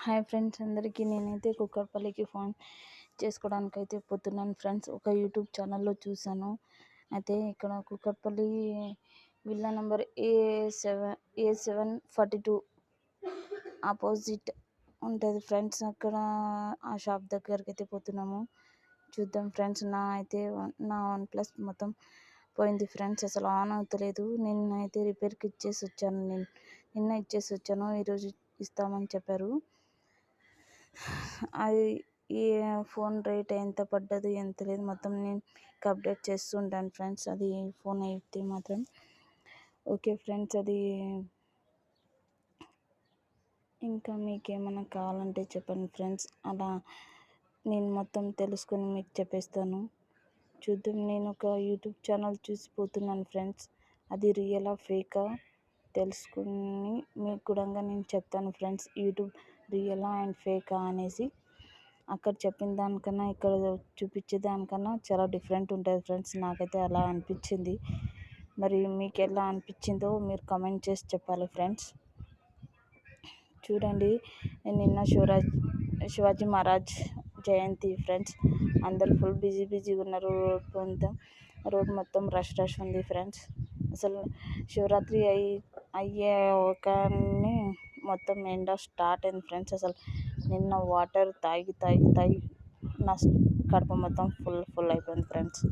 Hi friends అందరికీ నేనైతే కుక్కట్పల్లికి phone చేసుకోవడానికైతే పోతున్నాను ఫ్రెండ్స్. ఒక యూట్యూబ్ ఛానల్లో చూశాను. అయితే ఇక్కడ Kukatpally villa number A742 opposite ఉంటుంది ఫ్రెండ్స్. అక్కడ ఆ షాప్ దగ్గరికి అయితే పోతున్నాము. చూద్దాం ఫ్రెండ్స్. నా వన్ప్లస్ మొత్తం పోయింది ఫ్రెండ్స్. అసలు ఆన్ అవుతలేదు. నిన్నైతే రిపేర్కి నిన్న ఇచ్చేసి వచ్చాను. ఈరోజు ఇస్తామని చెప్పారు. అది ఈ ఫోన్ రేట్ ఎంత పడ్డది ఎంత లేదు మొత్తం నేను అప్డేట్ చేస్తూ ఉంటాను ఫ్రెండ్స్. అది ఫోన్ అయితే మాత్రం ఓకే ఫ్రెండ్స్. అది ఇంకా మీకేమైనా కావాలంటే చెప్పండి ఫ్రెండ్స్. అలా నేను మొత్తం తెలుసుకొని మీకు చెప్పేస్తాను. చూద్దాం. నేను ఒక యూట్యూబ్ ఛానల్ చూసి పోతున్నాను ఫ్రెండ్స్. అది రియలా ఫేకా తెలుసుకుని మీకు కూడా నేను చెప్తాను ఫ్రెండ్స్. యూట్యూబ్ రియలా అండ్ ఫేకా అనేసి అక్కడ చెప్పిన దానికన్నా ఇక్కడ చూపించే దానికన్నా చాలా డిఫరెంట్ ఉంటుంది ఫ్రెండ్స్. నాకైతే అలా అనిపించింది. మరి మీకు ఎలా అనిపించిందో మీరు కామెంట్ చేసి చెప్పాలి ఫ్రెండ్స్. చూడండి, నిన్న శివాజీ మహారాజ్ జయంతి ఫ్రెండ్స్. అందరు ఫుల్ బిజీగా ఉన్నారు. రోడ్ మొత్తం రష్ ఉంది ఫ్రెండ్స్. అసలు శివరాత్రి అయ్యే కానీ మొత్తం ఎండ స్టార్ట్ అయింది ఫ్రెండ్స్. అసలు నిన్న వాటర్ తాగి నా కడుపు మొత్తం ఫుల్ అయిపోయింది ఫ్రెండ్స్.